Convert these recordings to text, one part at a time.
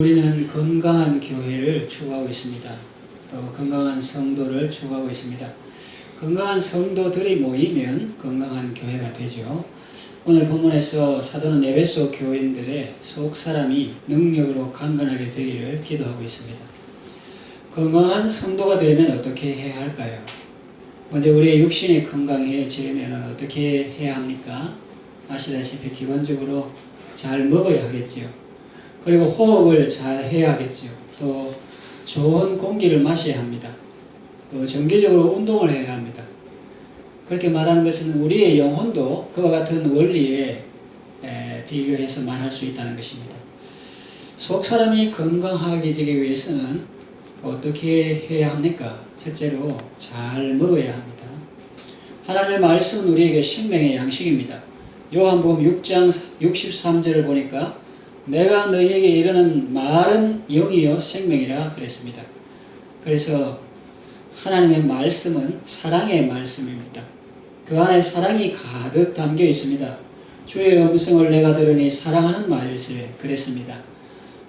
우리는 건강한 교회를 추구하고 있습니다. 또 건강한 성도를 추구하고 있습니다. 건강한 성도들이 모이면 건강한 교회가 되죠. 오늘 본문에서 사도는 에베소 교인들의 속사람이 능력으로 강건하게 되기를 기도하고 있습니다. 건강한 성도가 되려면 어떻게 해야 할까요? 먼저 우리의 육신이 건강해지려면 어떻게 해야 합니까? 아시다시피 기본적으로 잘 먹어야 하겠지요. 그리고 호흡을 잘 해야 하겠죠. 또 좋은 공기를 마셔야 합니다. 또 정기적으로 운동을 해야 합니다. 그렇게 말하는 것은 우리의 영혼도 그와 같은 원리에 비교해서 말할 수 있다는 것입니다. 속사람이 건강하게지기 위해서는 어떻게 해야 합니까? 첫째로 잘 먹어야 합니다. 하나님의 말씀은 우리에게 생명의 양식입니다. 요한복음 6장 63절을 보니까 내가 너희에게 이르는 말은 영이요 생명이라 그랬습니다. 그래서 하나님의 말씀은 사랑의 말씀입니다. 그 안에 사랑이 가득 담겨 있습니다. 주의 음성을 내가 들으니 사랑하는 말일세 그랬습니다.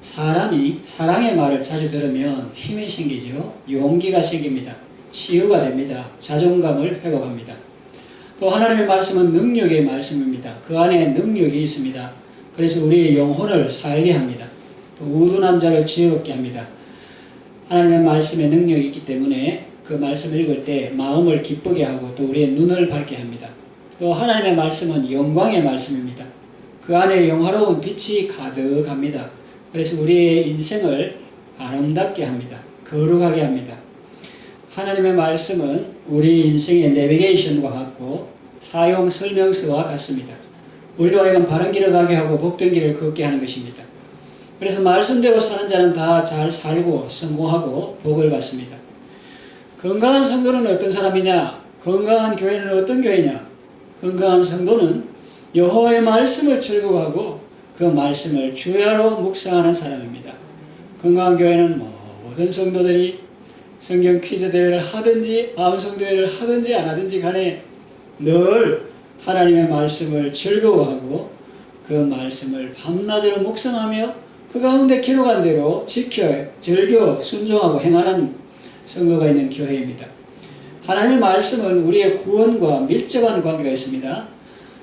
사람이 사랑의 말을 자주 들으면 힘이 생기죠. 용기가 생깁니다. 치유가 됩니다. 자존감을 회복합니다. 또 하나님의 말씀은 능력의 말씀입니다. 그 안에 능력이 있습니다. 그래서 우리의 영혼을 살게 합니다. 또 우둔한 자를 지혜롭게 합니다. 하나님의 말씀에 능력이 있기 때문에 그 말씀을 읽을 때 마음을 기쁘게 하고 또 우리의 눈을 밝게 합니다. 또 하나님의 말씀은 영광의 말씀입니다. 그 안에 영화로운 빛이 가득합니다. 그래서 우리의 인생을 아름답게 합니다. 거룩하게 합니다. 하나님의 말씀은 우리 인생의 내비게이션과 같고 사용 설명서와 같습니다. 우리로 하여금 바른 길을 가게 하고 복된 길을 걷게 하는 것입니다. 그래서 말씀대로 사는 자는 다 잘 살고 성공하고 복을 받습니다. 건강한 성도는 어떤 사람이냐? 건강한 교회는 어떤 교회냐? 건강한 성도는 여호와의 말씀을 즐거워하고 그 말씀을 주야로 묵상하는 사람입니다. 건강한 교회는 모든 성도들이 성경 퀴즈 대회를 하든지 암송 대회를 하든지 안 하든지 간에 늘 하나님의 말씀을 즐거워하고 그 말씀을 밤낮으로 묵상하며 그 가운데 기록한 대로 지켜 즐겨 순종하고 행하는 성도가 있는 교회입니다. 하나님의 말씀은 우리의 구원과 밀접한 관계가 있습니다.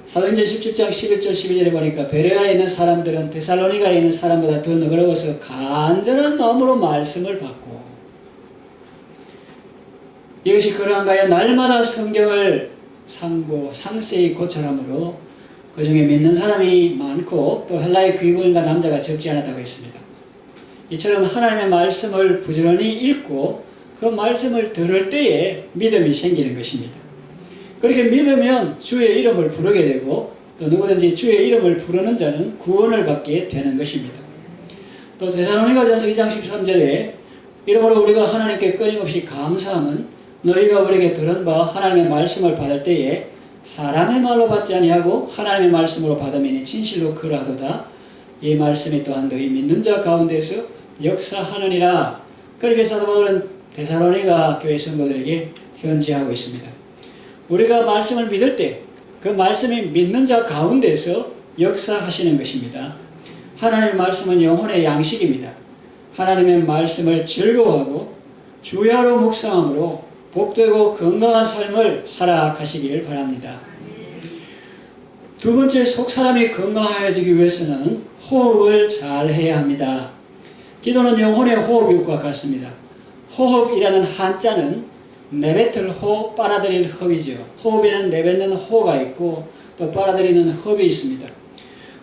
사도행전 17장 11절 12절에 보니까 베레아에 있는 사람들은 데살로니가에 있는 사람보다 더 너그러워서 간절한 마음으로 말씀을 받고 이것이 그러한가요? 날마다 성경을 상세히 고찰함으로 그 중에 믿는 사람이 많고 또 헬라의 귀부인과 남자가 적지 않았다고 했습니다. 이처럼 하나님의 말씀을 부지런히 읽고 그 말씀을 들을 때에 믿음이 생기는 것입니다. 그렇게 믿으면 주의 이름을 부르게 되고 또 누구든지 주의 이름을 부르는 자는 구원을 받게 되는 것입니다. 또 데살로니가전서 2장 13절에 이러므로 우리가 하나님께 끊임없이 감사함은 너희가 우리에게 들은 바 하나님의 말씀을 받을 때에 사람의 말로 받지 아니하고 하나님의 말씀으로 받으면 진실로 그러하도다. 이 말씀이 또한 너희 믿는 자 가운데서 역사하느니라. 그렇게 사도 바울은 데살로니가 교회 성도들에게 현지하고 있습니다. 우리가 말씀을 믿을 때 그 말씀이 믿는 자 가운데서 역사하시는 것입니다. 하나님의 말씀은 영혼의 양식입니다. 하나님의 말씀을 즐거워하고 주야로 묵상함으로 복되고 건강한 삶을 살아가시길 바랍니다. 두 번째, 속사람이 건강해지기 위해서는 호흡을 잘 해야 합니다. 기도는 영혼의 호흡과 같습니다. 호흡이라는 한자는 내뱉을 호, 빨아들일 흡이죠. 호흡에는 내뱉는 호가 있고 또 빨아들이는 흡이 있습니다.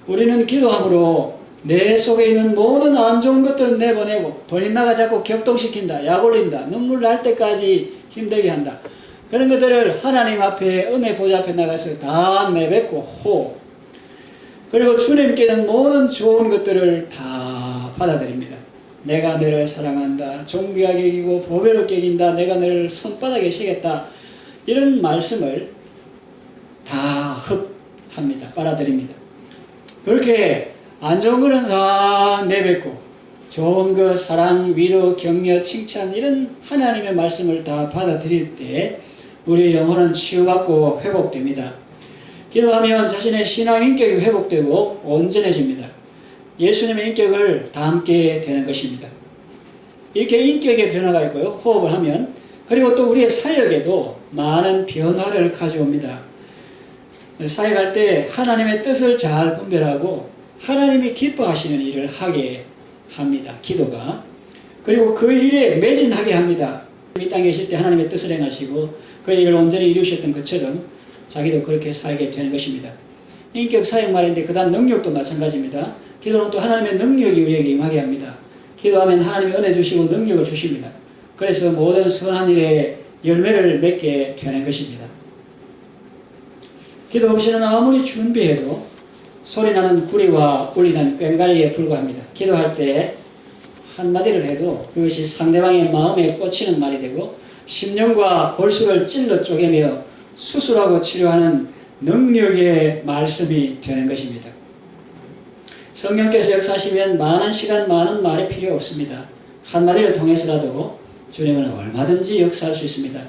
우리는 기도함으로 내 속에 있는 모든 안 좋은 것들을 내보내고 번인나가 자꾸 격동시킨다, 약 올린다, 눈물 날 때까지 힘들게 한다. 그런 것들을 하나님 앞에 은혜 보좌 앞에 나가서 다 내뱉고 호흡. 그리고 주님께는 모든 좋은 것들을 다 받아들입니다. 내가 너를 사랑한다. 존귀하게 이기고 보배롭게 이긴다. 내가 너를 손바닥에 새겼다. 이런 말씀을 다 흡합니다. 빨아들입니다. 그렇게 안 좋은 거는 다 내뱉고 좋은 것, 사랑, 위로, 격려, 칭찬 이런 하나님의 말씀을 다 받아들일 때 우리의 영혼은 치유받고 회복됩니다. 기도하면 자신의 신앙 인격이 회복되고 온전해집니다. 예수님의 인격을 담게 되는 것입니다. 이렇게 인격의 변화가 있고요. 호흡을 하면, 그리고 또 우리의 사역에도 많은 변화를 가져옵니다. 사역할 때 하나님의 뜻을 잘 분별하고 하나님이 기뻐하시는 일을 하게 합니다. 기도가. 그리고 그 일에 매진하게 합니다. 이 땅에 계실 때 하나님의 뜻을 행하시고 그 일을 온전히 이루셨던 것처럼 자기도 그렇게 살게 되는 것입니다. 인격 사역 말인데 그 다음 능력도 마찬가지입니다. 기도는 또 하나님의 능력이 우리에게 임하게 합니다. 기도하면 하나님이 은혜 주시고 능력을 주십니다. 그래서 모든 선한 일에 열매를 맺게 되는 것입니다. 기도 없이는 아무리 준비해도 소리나는 구리와 울리는 꽹과리에 불과합니다. 기도할 때 한마디를 해도 그것이 상대방의 마음에 꽂히는 말이 되고 심령과 골수를 찔러 쪼개며 수술하고 치료하는 능력의 말씀이 되는 것입니다. 성령께서 역사하시면 많은 시간, 많은 말이 필요 없습니다. 한마디를 통해서라도 주님은 얼마든지 역사할 수 있습니다.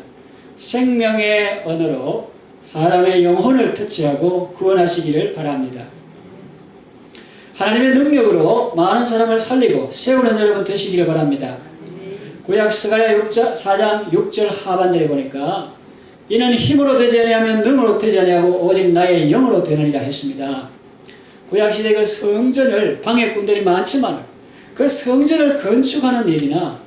생명의 언어로 사람의 영혼을 터치하고 구원하시기를 바랍니다. 하나님의 능력으로 많은 사람을 살리고 세우는 여러분 되시기를 바랍니다. 구약 스가랴 4장 6절 하반절에 보니까 이는 힘으로 되지 아니하면 능으로 되지 아니하고 오직 나의 영으로 되느니라 했습니다. 구약시대 그 성전을, 방해꾼들이 많지만 그 성전을 건축하는 일이나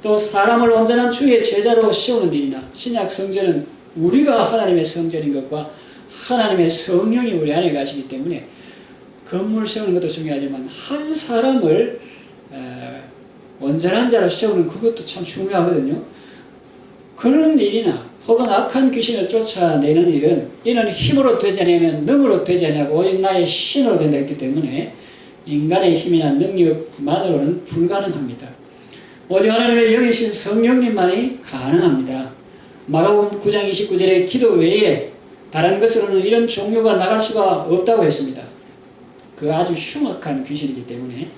또 사람을 온전한 주의 제자로 세우는 일이나 신약 성전은 우리가 하나님의 성전인 것과 하나님의 성령이 우리 안에 가시기 때문에 건물 세우는 것도 중요하지만 한 사람을 온전한 자로 세우는 그것도 참 중요하거든요. 그런 일이나 혹은 악한 귀신을 쫓아내는 일은 이는 힘으로 되지 않으면 능으로 되지 않냐고 오직 나의 신으로 된다 했기 때문에 인간의 힘이나 능력만으로는 불가능합니다. 오직 하나님의 영이신 성령님만이 가능합니다. 마가복음 9장 29절에 기도 외에 다른 것으로는 이런 종류가 나갈 수가 없다고 했습니다. 그 아주 흉악한 귀신이기 때문에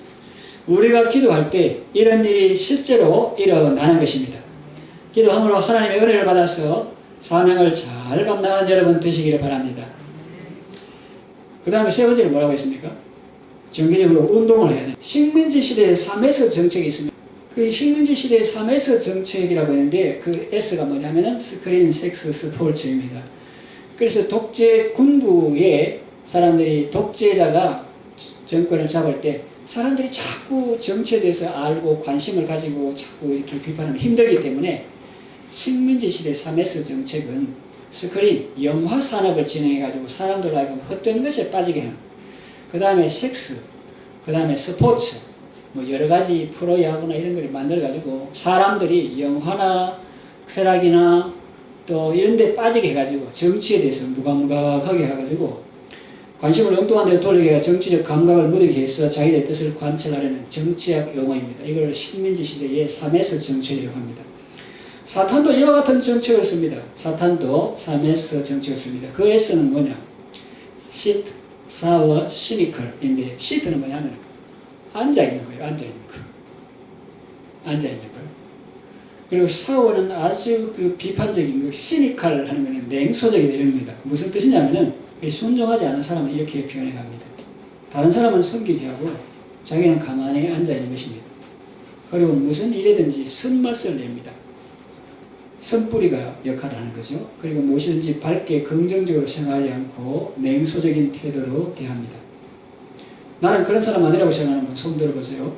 우리가 기도할 때 이런 일이 실제로 일어나는 것입니다. 기도함으로 하나님의 은혜를 받아서 사명을 잘 감당하는 여러분 되시기를 바랍니다. 그 다음에 세 번째는 뭐라고 했습니까? 정기적으로 운동을 해야 돼요. 식민지 시대의 3S 정책이 있습니다. 그 식민지 시대의 3S 정책이라고 했는데 그 S가 뭐냐면은 스크린, 섹스, 스포츠입니다. 그래서 독재 군부의 사람들이 독재자가 정권을 잡을 때 사람들이 자꾸 정치에 대해서 알고 관심을 가지고 자꾸 이렇게 비판하면 힘들기 때문에 식민지 시대 3S 정책은 스크린, 영화 산업을 진행해가지고 사람들 하여금 헛된 것에 빠지게 하는, 그 다음에 섹스, 그 다음에 스포츠, 뭐 여러 가지 프로야구나 이런 걸 만들어가지고 사람들이 영화나 쾌락이나 또 이런 데 빠지게 해가지고 정치에 대해서 무감각하게 해가지고 관심을 엉뚱한 데로 돌리게 해서 정치적 감각을 무디게 해서 자기의 뜻을 관철하려는 정치학 용어입니다. 이걸 식민지 시대의 3S 정책이라고 합니다. 사탄도 이와 같은 정책을 씁니다. 사탄도 3S 정책을 씁니다. 그 S는 뭐냐? sit, sour, cynical인데 sit는 뭐냐면 앉아있는 거예요. 앉아있는 거. 앉아있는 거예요. 그리고 sour는 아주 그 비판적인 거, cynical 하는 거는 냉소적이다 이런 겁니다. 무슨 뜻이냐면은 순종하지 않은 사람은 이렇게 표현해 갑니다. 다른 사람은 섬기게 하고 자기는 가만히 앉아있는 것입니다. 그리고 무슨 일이든지 쓴맛을 냅니다. 선뿌리가 역할을 하는 거죠. 그리고 무엇이든지 밝게 긍정적으로 생각하지 않고 냉소적인 태도로 대합니다. 나는 그런 사람 아니라고 생각하는 분 손 들어보세요.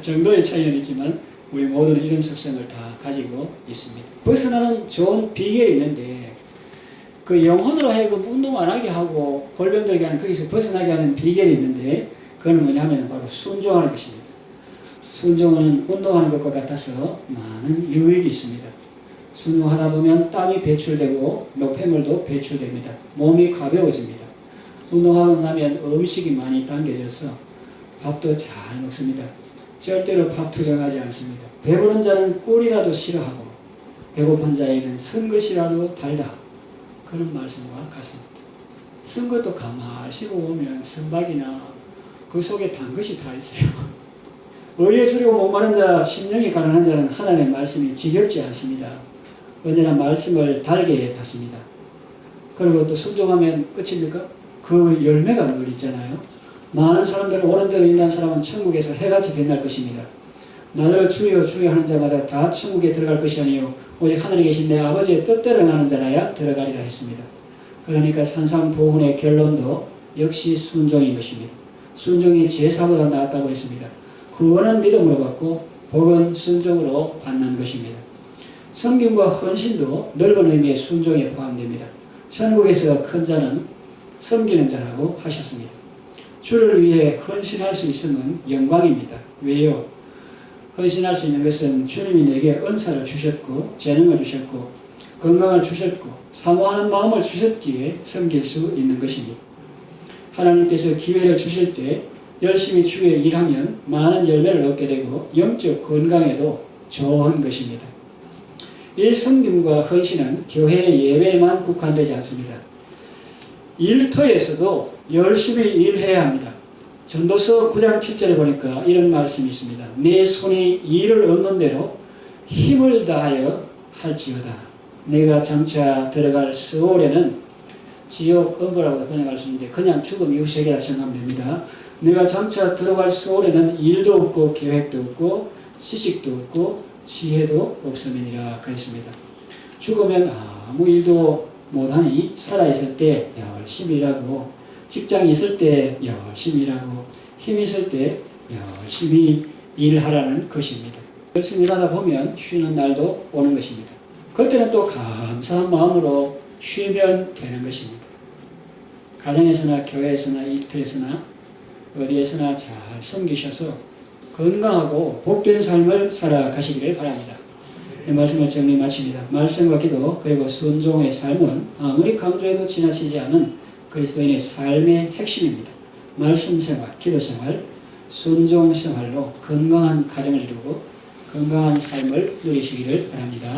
정도의 차이는 있지만 우리 모두는 이런 습성을 다 가지고 있습니다. 벗어나는 좋은 비결이 있는데 그 영혼으로 하여금 운동 안 하게 하고 골병들게 하는 거기서 벗어나게 하는 비결이 있는데 그건 뭐냐면 바로 순종하는 것입니다. 순종은 운동하는 것과 같아서 많은 유익이 있습니다. 순종하다 보면 땀이 배출되고 노폐물도 배출됩니다. 몸이 가벼워집니다. 운동하고 나면 음식이 많이 당겨져서 밥도 잘 먹습니다. 절대로 밥 투정하지 않습니다. 배부른 자는 꿀이라도 싫어하고 배고픈 자에게는 쓴 것이라도 달다. 그런 말씀과 같습니다. 쓴 것도 가만히 씹어 보면 선박이나 그 속에 단 것이 다 있어요. 의에 줄이고 목마른 자, 심령이 가난한 자는 하나님의 말씀이 지겹지 않습니다. 언제나 말씀을 달게 받습니다. 그리고 또 순종하면 끝입니까? 그 열매가 늘 있잖아요. 많은 사람들은 오른대로 인한 사람은 천국에서 해같이 빛날 것입니다. 나를 주여 주여 하는 자마다 다 천국에 들어갈 것이 아니요 오직 하늘에 계신 내 아버지의 뜻대로 행하는 자라야 들어가리라 했습니다. 그러니까 산상보훈의 결론도 역시 순종인 것입니다. 순종이 제사보다 낫다고 했습니다. 구원은 믿음으로 받고 복은 순종으로 받는 것입니다. 섬김과 헌신도 넓은 의미의 순종에 포함됩니다. 천국에서 큰 자는 섬기는 자라고 하셨습니다. 주를 위해 헌신할 수 있으면 영광입니다. 왜요? 헌신할 수 있는 것은 주님이 내게 은사를 주셨고 재능을 주셨고 건강을 주셨고 사모하는 마음을 주셨기에 섬길 수 있는 것입니다. 하나님께서 기회를 주실 때 열심히 주에 일하면 많은 열매를 얻게 되고 영적 건강에도 좋은 것입니다. 이 섬김과 헌신은 교회 예배에만 국한되지 않습니다. 일터에서도 열심히 일해야 합니다. 전도서 9장 7절에 보니까 이런 말씀이 있습니다. 내 손이 일을 얻는 대로 힘을 다하여 할지어다. 내가 장차 들어갈 스올에는 지옥 음부라고 번역할 수 있는데 그냥 죽음 이후 세계라 생각하면 됩니다. 내가 장차 들어갈 스올에는 일도 없고 계획도 없고 지식도 없고 지혜도 없음이니라 그랬습니다. 죽으면 아무 일도 못하니 살아있을 때 열심히 일하고 직장에 있을 때 열심히 일하고 힘 있을 때 열심히 일하라는 것입니다. 열심히 일하다 보면 쉬는 날도 오는 것입니다. 그때는 또 감사한 마음으로 쉬면 되는 것입니다. 가정에서나 교회에서나 일터에서나 어디에서나 잘 섬기셔서 건강하고 복된 삶을 살아가시기를 바랍니다. 이 말씀을 정리 마칩니다. 말씀과 기도 그리고 순종의 삶은 아무리 강조해도 지나치지 않은 그리스도인의 삶의 핵심입니다. 말씀 생활, 기도 생활, 순종 생활로 건강한 가정을 이루고 건강한 삶을 누리시기를 바랍니다.